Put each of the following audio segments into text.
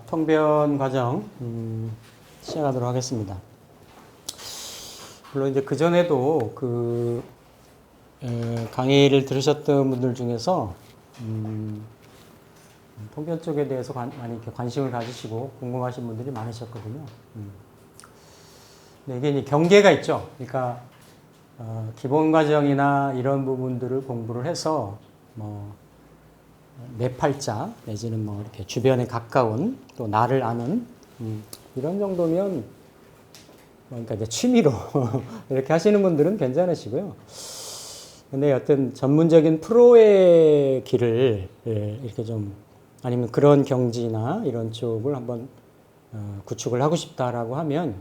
통변 과정 시작하도록 하겠습니다. 물론 이제 그 전에도 강의를 들으셨던 분들 중에서 통변 쪽에 대해서 많이 이렇게 관심을 가지시고 궁금하신 분들이 많으셨거든요. 근데 이게 이제 경계가 있죠. 그러니까 기본 과정이나 이런 부분들을 공부를 해서 내 팔자 내지는 이렇게 주변에 가까운 또 나를 아는 이런 정도면 그러니까 이제 취미로 이렇게 하시는 분들은 괜찮으시고요. 근데 어떤 전문적인 프로의 길을 이렇게 좀 아니면 그런 경지나 이런 쪽을 한번 구축을 하고 싶다라고 하면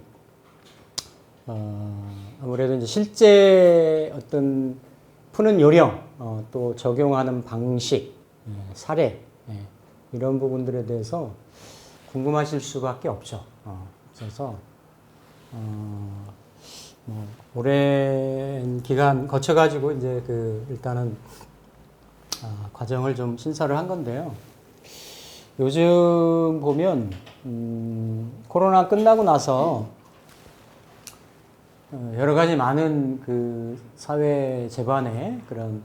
아무래도 이제 실제 어떤 푸는 요령 또 적용하는 방식 사례 이런 부분들에 대해서 궁금하실 수밖에 없죠. 그래서 오랜 기간 거쳐가지고 이제 일단은 과정을 좀 신설을 한 건데요. 요즘 보면 코로나 끝나고 나서 여러 가지 많은 사회 제반의 그런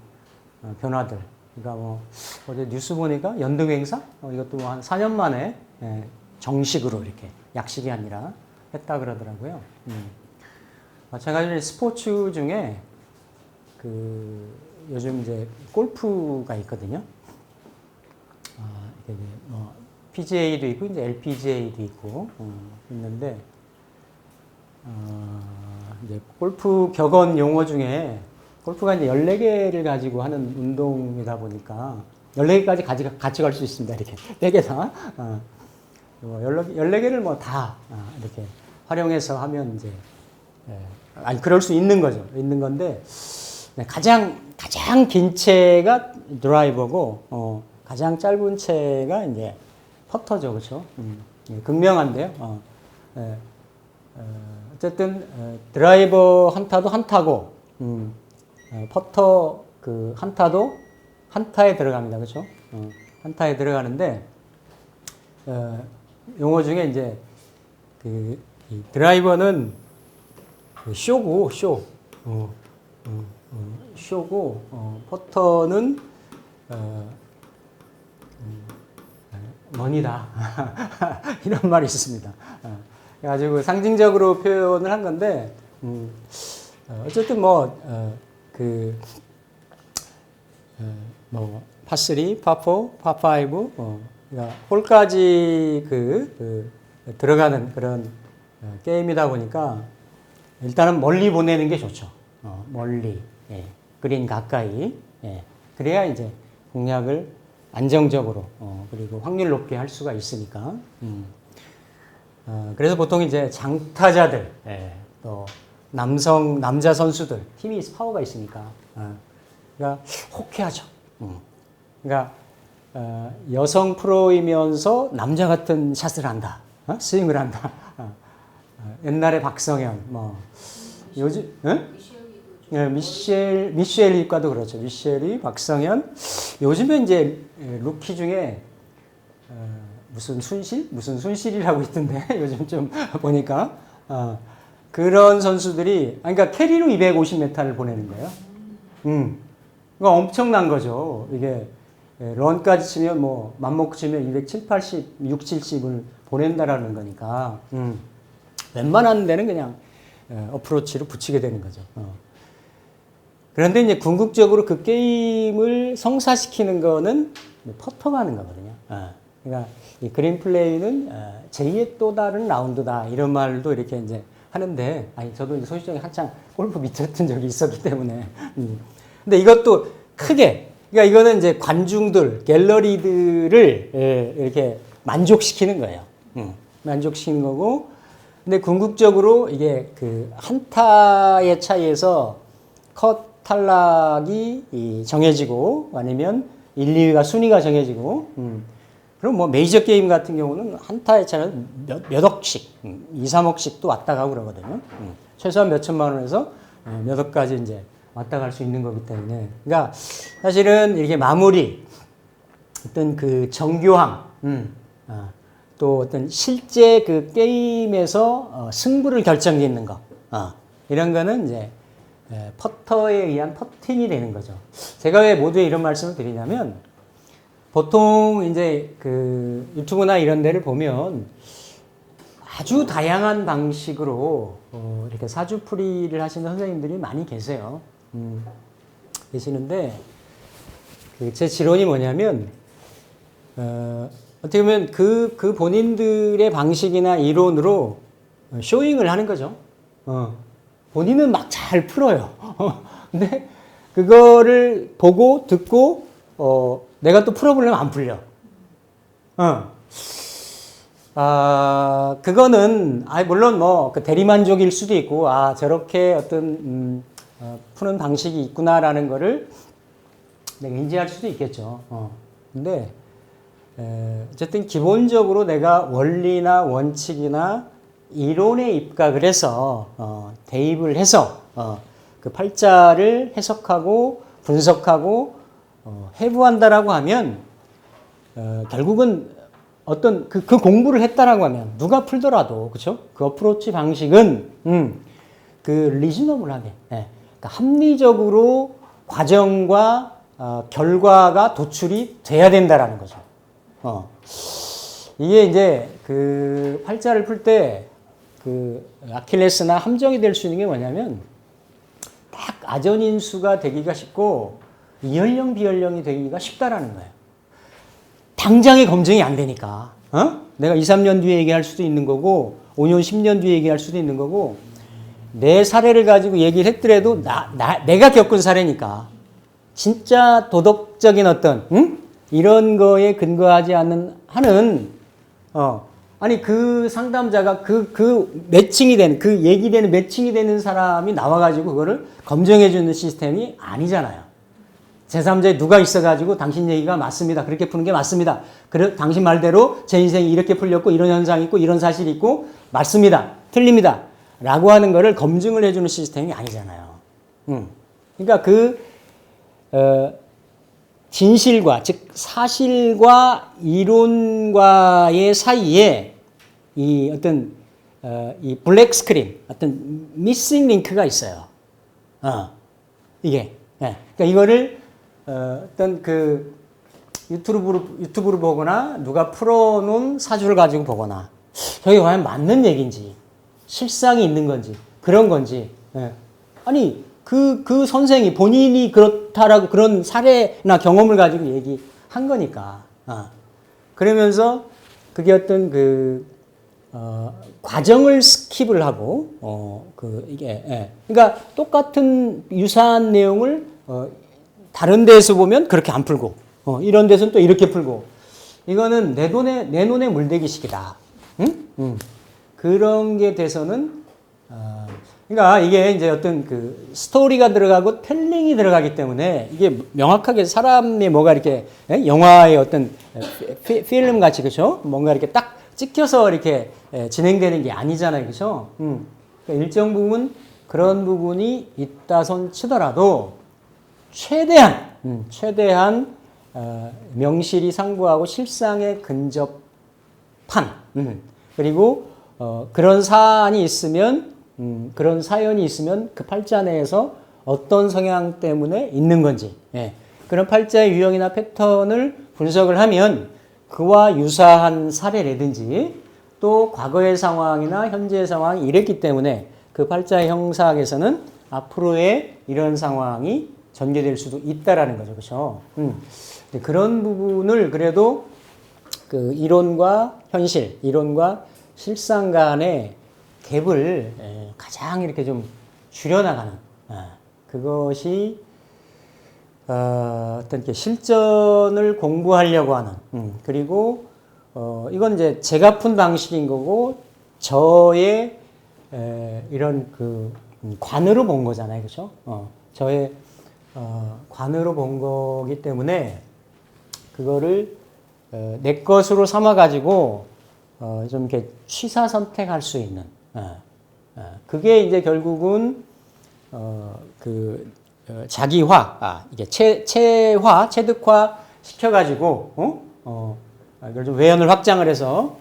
변화들. 그러니까 어제 뉴스 보니까 연등 행사 이것도 한 4년 만에 정식으로 이렇게 약식이 아니라 했다 그러더라고요. 마찬가지로 스포츠 중에 요즘 이제 골프가 있거든요. 이게 PGA도 있고 이제 LPGA도 있고 있는데 이제 골프 격언 용어 중에 골프가 이제 14개를 가지고 하는 운동이다 보니까 14개까지 같이 갈 수 있습니다. 이렇게 4개 다. 14개를 다 이렇게 활용해서 하면 이제 그럴 수 있는 거죠. 있는 건데 가장 긴 채가 드라이버고 가장 짧은 채가 이제 퍼터죠. 그렇죠? 극명한데요. 어쨌든 드라이버 한타도 한타고 퍼터 한타도 한타에 들어갑니다. 그렇죠? 한타에 들어가는데 용어 중에 이제 이 드라이버는 쇼고 쇼고 퍼터는 머니다. 이런 말이 있습니다. 그래가지고 상징적으로 표현을 한 건데 어쨌든 파3, 파4, 파5 그러니까 홀까지 들어가는 그런 게임이다 보니까 일단은 멀리 보내는 게 좋죠. 멀리 그린 가까이 그래야 이제 공략을 안정적으로 그리고 확률 높게 할 수가 있으니까 그래서 보통 이제 장타자들 또 남자 선수들 힘이 파워가 있으니까 그러니까 호쾌하죠. 그러니까 여성 프로이면서 남자 같은 샷을 한다, 스윙을 한다. 옛날에 박성현, 요즘 미셸 이과도 그렇죠. 미셸이, 박성현. 요즘에 이제 루키 중에 무슨 순실이라고 있던데 요즘 좀 보니까 그런 선수들이 그러니까 캐리로 250m를 보내는 거예요. 그러니까 엄청난 거죠. 이게 런까지 치면 맘먹고 치면 270, 80, 6, 70을 보낸다라는 거니까 웬만한 데는 그냥 어프로치로 붙이게 되는 거죠. 그런데 이제 궁극적으로 그 게임을 성사시키는 거는 퍼터가 하는 거거든요. 그러니까 이 그린 플레이는 제2의 또 다른 라운드다 이런 말도 이렇게 이제 하는데 저도 이제 소시적에 한창 골프 미쳤던 적이 있었기 때문에 근데 이것도 크게 그러니까 이거는 이제 관중들 갤러리들을 이렇게 만족시키는 거예요. 만족시키는 거고 근데 궁극적으로 이게 한타의 차이에서 컷 탈락이 정해지고 아니면 1, 2위가 순위가 정해지고 그럼 뭐 메이저 게임 같은 경우는 한타에 차는 몇 억씩, 2, 3억씩도 왔다 가고 그러거든요. 최소한 몇 천만 원에서 몇 억까지 이제 왔다 갈 수 있는 거기 때문에. 그러니까 사실은 이렇게 마무리, 어떤 그 정교함, 또 어떤 실제 그 게임에서 승부를 결정짓는 거, 이런 거는 이제 퍼터에 의한 퍼팅이 되는 거죠. 제가 왜 모두에 이런 말씀을 드리냐면, 보통 이제 그 유튜브나 이런 데를 보면 아주 다양한 방식으로 이렇게 사주풀이를 하시는 선생님들이 많이 계세요. 계시는데, 제 지론이 뭐냐면, 어떻게 보면 그 본인들의 방식이나 이론으로 쇼잉을 하는 거죠. 본인은 막 잘 풀어요. 근데 그거를 보고 듣고 내가 또 풀어보려면 안 풀려. 그거는 물론 뭐 그 대리만족일 수도 있고 저렇게 어떤 푸는 방식이 있구나라는 거를 내가 인지할 수도 있겠죠. 근데 어쨌든 기본적으로 내가 원리나 원칙이나 이론에 입각을 해서 대입을 해서 그 팔자를 해석하고 분석하고 해부한다라고 하면 결국은 어떤 그 공부를 했다라고 하면 누가 풀더라도 그렇죠? 그 어프로치 방식은 그 리즈너블하게 그러니까 합리적으로 과정과 결과가 도출이 돼야 된다라는 거죠. 이게 이제 그 팔자를 풀 때 그 아킬레스나 함정이 될 수 있는 게 뭐냐면 딱 아전인수가 되기가 쉽고 이연령 비연령이 되기가 쉽다라는 거예요. 당장에 검증이 안 되니까. 내가 2, 3년 뒤에 얘기할 수도 있는 거고 5년, 10년 뒤에 얘기할 수도 있는 거고 내 사례를 가지고 얘기를 했더라도 내가 겪은 사례니까 진짜 도덕적인 어떤 이런 거에 근거하지 않는 하는 아니 그 상담자가 그 매칭이 되는 그 얘기되는 매칭이 되는 사람이 나와가지고 그거를 검증해 주는 시스템이 아니잖아요. 제3자에 누가 있어가지고 당신 얘기가 맞습니다. 그렇게 푸는 게 맞습니다. 그래 당신 말대로 제 인생이 이렇게 풀렸고 이런 현상이 있고 이런 사실이 있고 맞습니다. 틀립니다. 라고 하는 거를 검증을 해주는 시스템이 아니잖아요. 그러니까 진실과 즉 사실과 이론과의 사이에 이 어떤 이 블랙 스크린 어떤 미싱 링크가 있어요. 이게 그러니까 이거를 어떤 그 유튜브를 보거나 누가 풀어놓은 사주를 가지고 보거나 저게 과연 맞는 얘기인지 실상이 있는 건지 그런 건지 아니 그 선생이 본인이 그렇다라고 그런 사례나 경험을 가지고 얘기한 거니까 그러면서 그게 어떤 과정을 스킵을 하고 이게 그러니까 똑같은 유사한 내용을 다른 데에서 보면 그렇게 안 풀고 이런 데서는 또 이렇게 풀고 이거는 내 눈에 물대기식이다. 그런 게 돼서는 그러니까 이게 이제 어떤 그 스토리가 들어가고 텔링이 들어가기 때문에 이게 명확하게 사람의 뭐가 이렇게 영화의 어떤 필름 같이 그렇죠? 뭔가 이렇게 딱 찍혀서 이렇게 진행되는 게 아니잖아요, 그렇죠? 그러니까 일정 부분 그런 부분이 있다 손 치더라도 최대한 명실이 상부하고 실상에 근접한 그리고 그런 사안이 있으면 그런 사연이 있으면 그 팔자 내에서 어떤 성향 때문에 있는 건지 그런 팔자의 유형이나 패턴을 분석을 하면 그와 유사한 사례라든지 또 과거의 상황이나 현재의 상황이 이랬기 때문에 그 팔자의 형사학에서는 앞으로의 이런 상황이 전개될 수도 있다라는 거죠. 그렇죠? 그런 부분을 그래도 그 이론과 현실, 이론과 실상 간의 갭을 가장 이렇게 좀 줄여나가는 그것이 어떤 실전을 공부하려고 하는 그리고 이건 이제 제가 푼 방식인 거고 저의 이런 그 관으로 본 거잖아요, 그렇죠? 저의 관으로 본 거기 때문에 그거를 내 것으로 삼아가지고 좀 이렇게 취사 선택할 수 있는 그게 이제 결국은 자기화, 이게 체득화 시켜가지고 이걸 좀 외연을 확장을 해서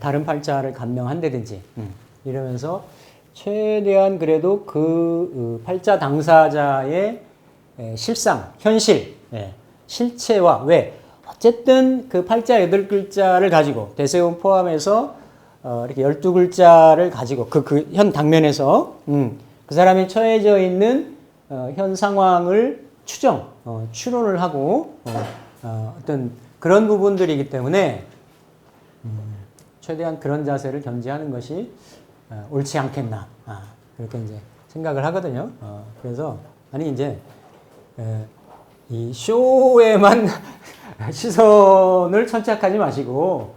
다른 팔자를 감명한다든지 이러면서 최대한 그래도 그 팔자 당사자의 실상, 현실, 실체와 왜 어쨌든 그 팔자 8글자를 가지고 대세운 포함해서 이렇게 12글자를 가지고 그 현 당면에서 그 사람이 처해져 있는 현 상황을 추론을 하고 어떤 그런 부분들이기 때문에 최대한 그런 자세를 견지하는 것이 옳지 않겠나 그렇게 이제 생각을 하거든요. 그래서 아니 이제 이 쇼에만 시선을 천착하지 마시고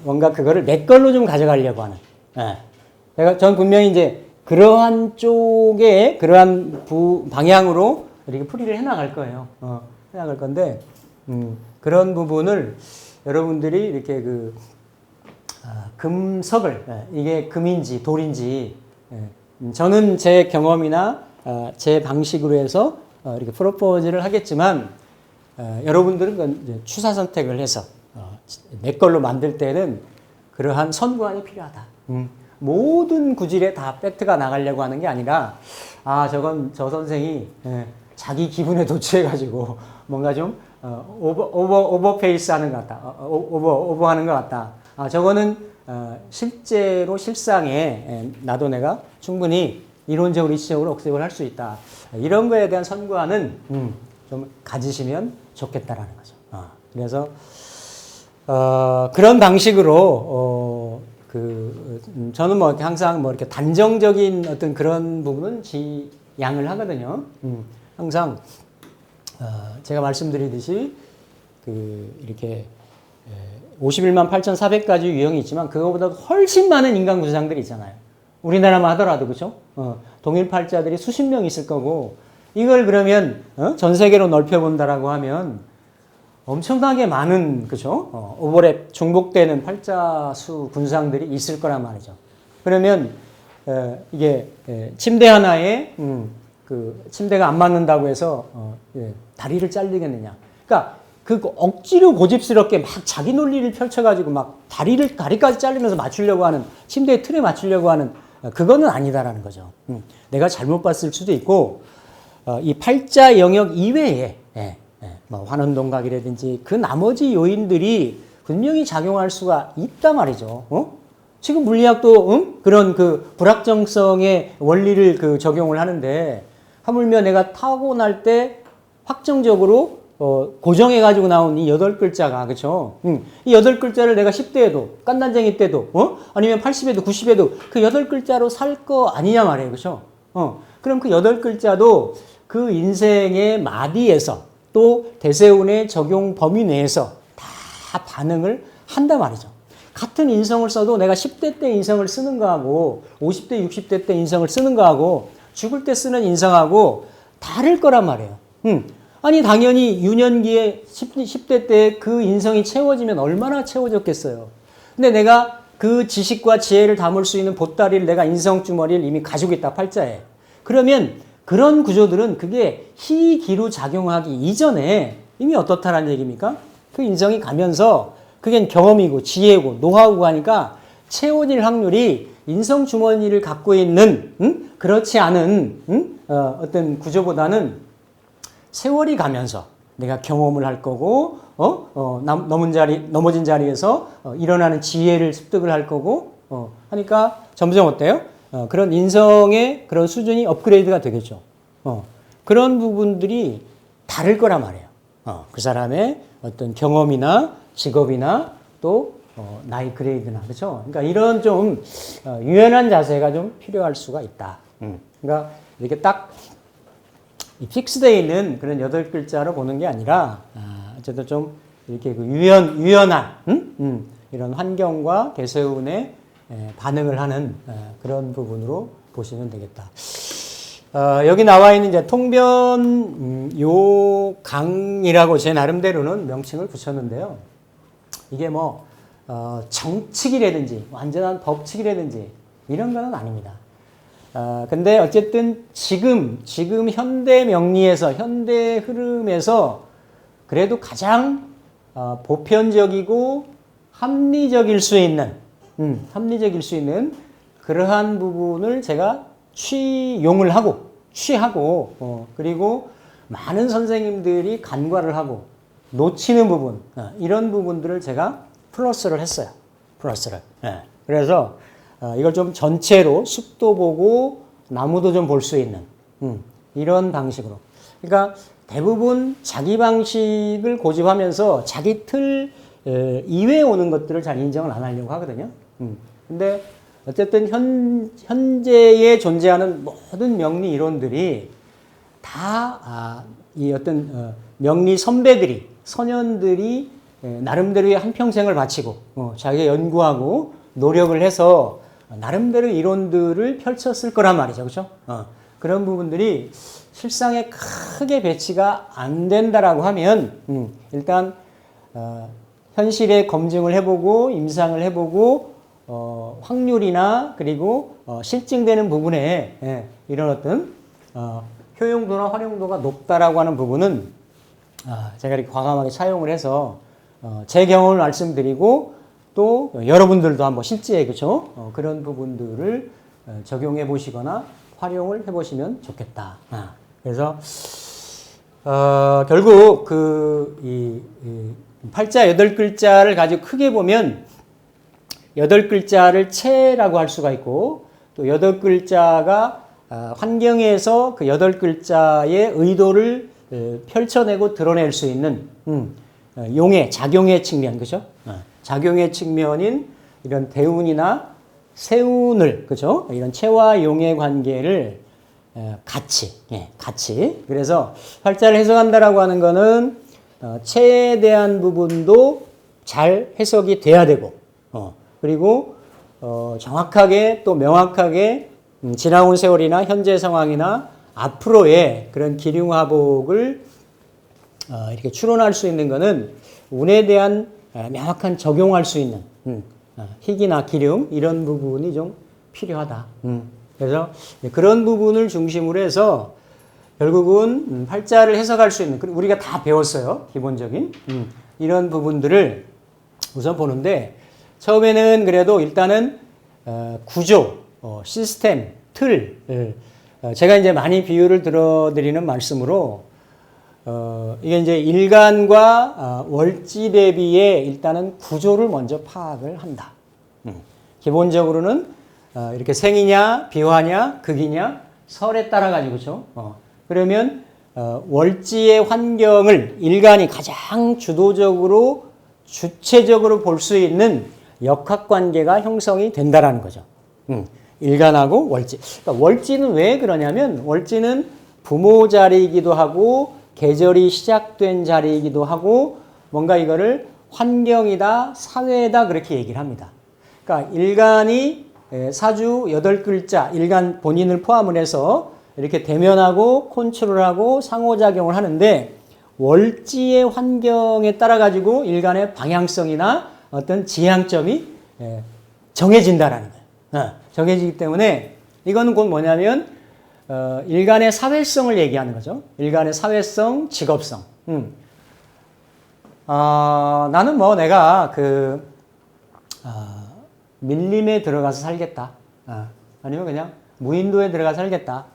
뭔가 그거를 내 걸로 좀 가져가려고 하는. 전 분명히 이제 그러한 쪽에 그러한 방향으로 이렇게 풀이를 해나갈 거예요. 해나갈 건데 그런 부분을 여러분들이 이렇게 금석을 이게 금인지 돌인지 저는 제 경험이나 제 방식으로 해서 이렇게 프로포즈를 하겠지만 여러분들은 그건 추사 선택을 해서 내 걸로 만들 때는 그러한 선구안이 필요하다. 모든 구질에 다 팩트가 나가려고 하는 게 아니라 저건 저 선생이 자기 기분에 도취해가지고 뭔가 좀 오버페이스 하는 것 같다. 오버하는 것 같다. 저거는 실제로 실상에 나도 내가 충분히 이론적으로 이치적으로 억셉을 할 수 있다. 이런 거에 대한 선구안은 좀 가지시면 좋겠다라는 거죠. 그래서 그런 방식으로 저는 뭐 항상 뭐 이렇게 단정적인 어떤 그런 부분은 지양을 하거든요. 항상 제가 말씀드리듯이 이렇게 51만 8,400가지 유형이 있지만 그거보다 훨씬 많은 인간 구조상들이 있잖아요. 우리나라만 하더라도 그렇죠? 동일 팔자들이 수십 명 있을 거고 이걸 그러면 전 세계로 넓혀본다라고 하면 엄청나게 많은 그죠? 오버랩 중복되는 팔자 수 군상들이 있을 거란 말이죠. 그러면 이게 침대 하나에 그 침대가 안 맞는다고 해서 다리를 잘리겠느냐? 그러니까 그 억지로 고집스럽게 막 자기 논리를 펼쳐가지고 막 다리까지 자르면서 맞추려고 하는 침대의 틀에 맞추려고 하는 그거는 아니다라는 거죠. 내가 잘못 봤을 수도 있고 이 팔자 영역 이외에 뭐 환원동각이라든지 그 나머지 요인들이 분명히 작용할 수가 있단 말이죠. 지금 물리학도 그런 그 불확정성의 원리를 적용을 하는데 하물며 내가 타고날 때 확정적으로 고정해가지고 나온 이 8글자가, 그쵸? 이 8글자를 내가 10대에도, 깐난쟁이 때도, 아니면 80에도, 90에도 그 8글자로 살 거 아니냐 말이에요. 그쵸? 그럼 그 8글자도 그 인생의 마디에서 또 대세운의 적용 범위 내에서 다 반응을 한단 말이죠. 같은 인성을 써도 내가 10대 때 인성을 쓰는 거하고 50대, 60대 때 인성을 쓰는 거하고 죽을 때 쓰는 인성하고 다를 거란 말이에요. 아니 당연히 유년기에 10대 때 그 인성이 채워지면 얼마나 채워졌겠어요. 근데 내가 그 지식과 지혜를 담을 수 있는 보따리를 내가 인성주머니를 이미 가지고 있다 팔자에. 그러면 그런 구조들은 그게 희기로 작용하기 이전에 이미 어떻다라는 얘기입니까? 그 인성이 가면서 그게 경험이고 지혜고 노하우고 하니까 채워질 확률이 인성주머니를 갖고 있는 그렇지 않은 어떤 구조보다는 세월이 가면서 내가 경험을 할 거고, 넘어진 자리에서 일어나는 지혜를 습득을 할 거고, 하니까 점점 어때요? 그런 인성의 그런 수준이 업그레이드가 되겠죠. 그런 부분들이 다를 거란 말이에요. 그 사람의 어떤 경험이나 직업이나 또 나이 그레이드나, 그렇죠? 그러니까 이런 좀 유연한 자세가 좀 필요할 수가 있다. 그러니까 이렇게 딱 이 픽스되어 있는 그런 8글자로 보는 게 아니라 어쨌든 좀 이렇게 그 유연한 이런 환경과 대세운에 반응을 하는 그런 부분으로 보시면 되겠다. 여기 나와 있는 이제 통변 요강이라고 제 나름대로는 명칭을 붙였는데요. 이게 뭐 정칙이라든지 완전한 법칙이라든지 이런 거는 아닙니다. 근데 어쨌든 지금 현대 명리에서 현대 흐름에서 그래도 가장 보편적이고 합리적일 수 있는 그러한 부분을 제가 취하고 그리고 많은 선생님들이 간과를 하고 놓치는 부분 이런 부분들을 제가 플러스를 했어요. 예. 그래서 이걸 좀 전체로 숲도 보고 나무도 좀 볼 수 있는 이런 방식으로. 그러니까 대부분 자기 방식을 고집하면서 자기 틀 이외에 오는 것들을 잘 인정을 안 하려고 하거든요. 근데 어쨌든 현재에 존재하는 모든 명리 이론들이 다 이 어떤 명리 선배들이 선현들이 나름대로의 한평생을 바치고 자기가 연구하고 노력을 해서 나름대로 이론들을 펼쳤을 거란 말이죠. 그렇죠? 그런 부분들이 실상에 크게 배치가 안 된다라고 하면 일단 현실에 검증을 해보고 임상을 해보고 확률이나 그리고 실증되는 부분에 이런 어떤 효용도나 활용도가 높다라고 하는 부분은 제가 이렇게 과감하게 차용을 해서 제 경험을 말씀드리고 또 여러분들도 한번 실제 그렇죠? 그런 부분들을 적용해 보시거나 활용을 해 보시면 좋겠다. 그래서 결국 이 팔자 8글자를 가지고 크게 보면 8글자를 체라고 할 수가 있고 또 8글자가 환경에서 그 8글자의 의도를 펼쳐내고 드러낼 수 있는 작용의 측면, 그죠? 작용의 측면인 이런 대운이나 세운을, 그죠? 이런 체와 용의 관계를 같이. 그래서 팔자를 해석한다라고 하는 거는 체에 대한 부분도 잘 해석이 돼야 되고, 그리고 정확하게 또 명확하게 지나온 세월이나 현재 상황이나 앞으로의 그런 기륭화복을 이렇게 추론할 수 있는 것은 운에 대한 명확한 적용할 수 있는 희기나 기륭 이런 부분이 좀 필요하다. 그래서 그런 부분을 중심으로 해서 결국은 팔자를 해석할 수 있는 우리가 다 배웠어요. 기본적인 이런 부분들을 우선 보는데 처음에는 그래도 일단은 구조, 시스템, 틀 제가 이제 많이 비유를 들어드리는 말씀으로 이게 이제 일간과 월지 대비의 일단은 구조를 먼저 파악을 한다. 기본적으로는 이렇게 생이냐, 비화냐, 극이냐, 설에 따라 가지고 그렇죠. 그러면 월지의 환경을 일간이 가장 주체적으로 볼 수 있는 역학관계가 형성이 된다라는 거죠. 일간하고 월지. 그러니까 월지는 왜 그러냐면 월지는 부모 자리이기도 하고 계절이 시작된 자리이기도 하고 뭔가 이거를 환경이다, 사회다 그렇게 얘기를 합니다. 그러니까 일간이 사주 8글자, 일간 본인을 포함을 해서 이렇게 대면하고 컨트롤하고 상호작용을 하는데 월지의 환경에 따라 가지고 일간의 방향성이나 어떤 지향점이 정해진다라는 거예요. 정해지기 때문에 이거는 곧 뭐냐면 일간의 사회성을 얘기하는 거죠. 일간의 사회성, 직업성. 나는 뭐 내가 밀림에 들어가서 살겠다. 아니면 그냥 무인도에 들어가서 살겠다.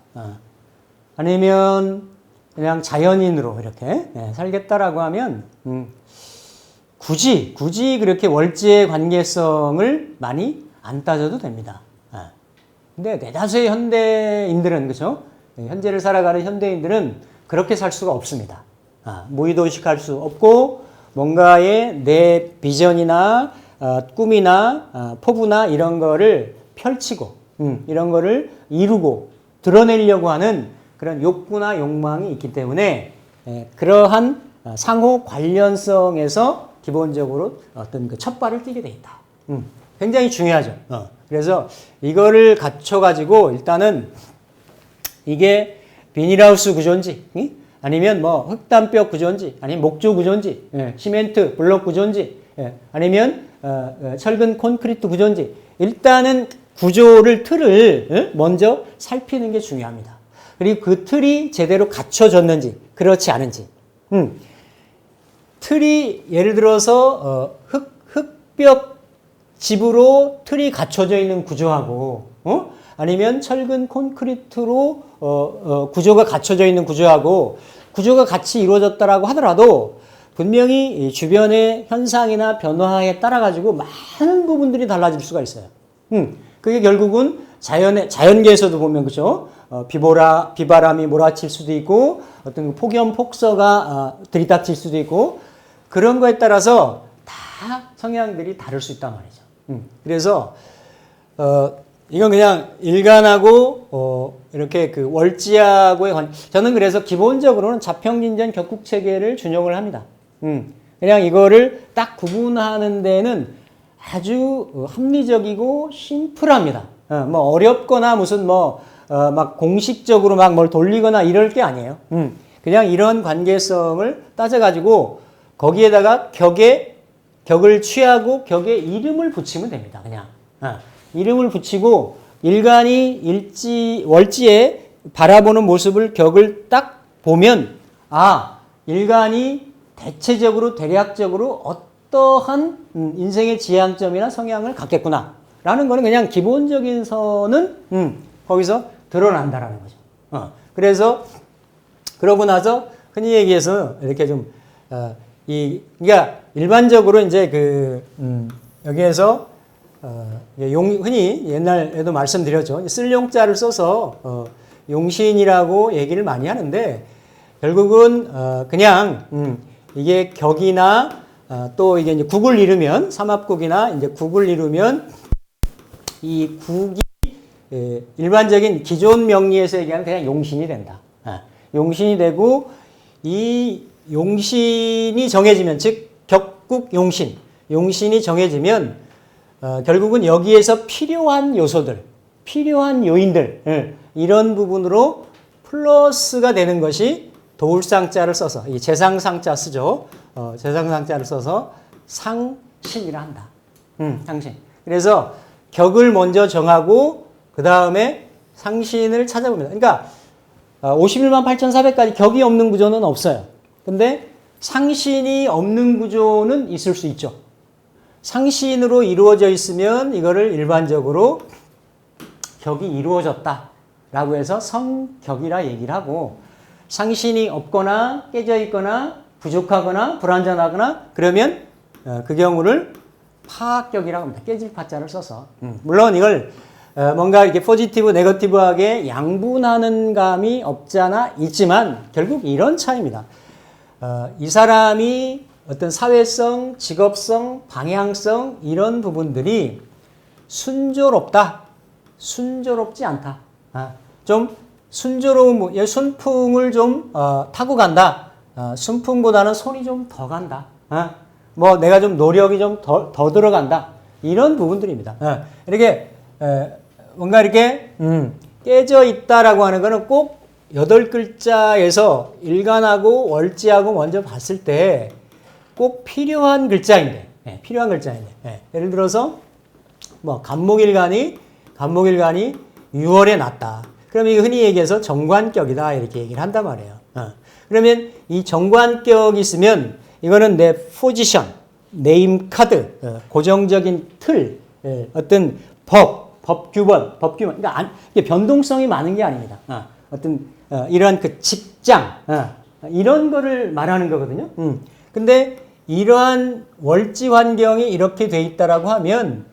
아니면 그냥 자연인으로 이렇게 살겠다라고 하면 굳이 그렇게 월지의 관계성을 많이 안 따져도 됩니다. 근데 대다수의 현대인들은 그렇죠? 현재를 살아가는 현대인들은 그렇게 살 수가 없습니다. 무의도식할 수 없고 뭔가의 내 비전이나 꿈이나 포부나 이런 거를 펼치고 이런 거를 이루고 드러내려고 하는 그런 욕구나 욕망이 있기 때문에 그러한 상호 관련성에서 기본적으로 어떤 그 첫 발을 띄게 돼 있다. 굉장히 중요하죠. 그래서 이거를 갖춰가지고 일단은 이게 비닐하우스 구조인지 아니면 뭐 흑담뼈 구조인지 아니면 목조 구조인지 시멘트 블록 구조인지 아니면 철근 콘크리트 구조인지 일단은 구조를 틀을 먼저 살피는 게 중요합니다. 그리고 그 틀이 제대로 갖춰졌는지 그렇지 않은지 틀이 예를 들어서 흙벽 집으로 틀이 갖춰져 있는 구조하고 아니면 철근 콘크리트로 구조가 갖춰져 있는 구조하고 구조가 같이 이루어졌다라고 하더라도 분명히 주변의 현상이나 변화에 따라 가지고 많은 부분들이 달라질 수가 있어요. 그게 결국은 자연계에서도 보면 그죠? 비바람이 몰아칠 수도 있고 어떤 폭염 폭서가 들이닥칠 수도 있고 그런 거에 따라서 다 성향들이 다를 수 있단 말이죠. 그래서 이건 그냥 일간하고 이렇게 그 월지하고의 저는 그래서 기본적으로는 자평진전 격국체계를 준용을 합니다. 그냥 이거를 딱 구분하는 데는 아주 합리적이고 심플합니다. 뭐 어렵거나 무슨 막 공식적으로 막 뭘 돌리거나 이럴 게 아니에요. 그냥 이런 관계성을 따져가지고 거기에다가 격을 취하고 격에 이름을 붙이면 됩니다. 그냥 이름을 붙이고 일간이 월지에 바라보는 모습을 격을 딱 보면 일간이 대체적으로 대략적으로 어떠한 인생의 지향점이나 성향을 갖겠구나 라는 거는 그냥 기본적인 선은 거기서 드러난다라는 거죠. 그래서 그러고 나서 흔히 얘기해서 이렇게 좀 그러니까 일반적으로 이제 여기에서 흔히 옛날에도 말씀드렸죠. 쓸 용자를 써서 용신이라고 얘기를 많이 하는데 결국은 그냥 이게 격이나 또 이게 이제 국을 이루면 삼합국이나 이제 국을 이루면 이 국이 일반적인 기존 명리에서 얘기하는 그냥 용신이 된다. 용신이 되고 이 용신이 정해지면 즉 격국 용신이 정해지면 결국은 여기에서 필요한 요소들, 필요한 요인들 이런 부분으로 플러스가 되는 것이 도울상자를 써서 이 재상상자 쓰죠. 재상상자를 써서 상신이라 한다. 상신. 그래서 격을 먼저 정하고 그 다음에 상신을 찾아봅니다. 그러니까 51만 8,400까지 격이 없는 구조는 없어요. 근데 상신이 없는 구조는 있을 수 있죠. 상신으로 이루어져 있으면 이거를 일반적으로 격이 이루어졌다라고 해서 성격이라 얘기를 하고 상신이 없거나 깨져 있거나 부족하거나 불완전하거나 그러면 그 경우를 파격이라고 합니다. 깨질 파자를 써서. 물론 이걸 뭔가 이렇게 포지티브, 네거티브하게 양분하는 감이 없지 않아 있지만 결국 이런 차이입니다. 이 사람이 어떤 사회성, 직업성, 방향성 이런 부분들이 순조롭다, 순조롭지 않다. 좀 순조로운 순풍을 좀 타고 간다. 순풍보다는 손이 좀 더 간다. 내가 좀 노력이 좀 더 들어간다. 이런 부분들입니다. 이렇게 뭔가 이렇게 깨져 있다라고 하는 거는 꼭 8글자에서 일간하고 월지하고 먼저 봤을 때 꼭 필요한 글자인데, 필요한 글자인데, 예를 들어서 간목일간이 6월에 났다. 그럼 이게 흔히 얘기해서 정관격이다 이렇게 얘기를 한단 말이에요. 그러면 이 정관격이 있으면 이거는 내 포지션, 네임 카드, 고정적인 틀, 어떤 법규범. 그러니까 이게 변동성이 많은 게 아닙니다. 어떤 이러한 그 직장, 이런 거를 말하는 거거든요. 근데 이러한 월지 환경이 이렇게 돼 있다라고 하면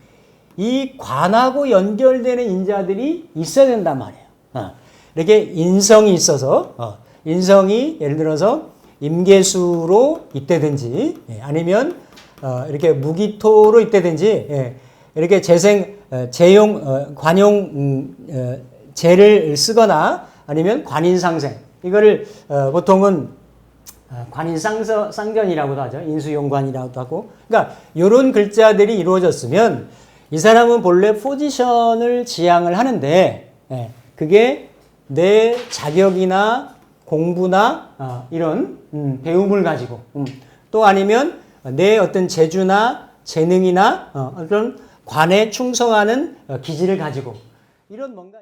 이 관하고 연결되는 인자들이 있어야 된단 말이에요. 이렇게 인성이 있어서 인성이 예를 들어서 임계수로 있다든지 아니면 이렇게 무기토로 있다든지 이렇게 관용 재를 쓰거나 아니면 관인상생 이거를 보통은 관인상전이라고도 하죠. 인수용관이라고도 하고. 그러니까 이런 글자들이 이루어졌으면 이 사람은 본래 포지션을 지향을 하는데 그게 내 자격이나 공부나 이런 배움을 가지고 또 아니면 내 어떤 재주나 재능이나 어떤 관에 충성하는 기질을 가지고 이런 뭔가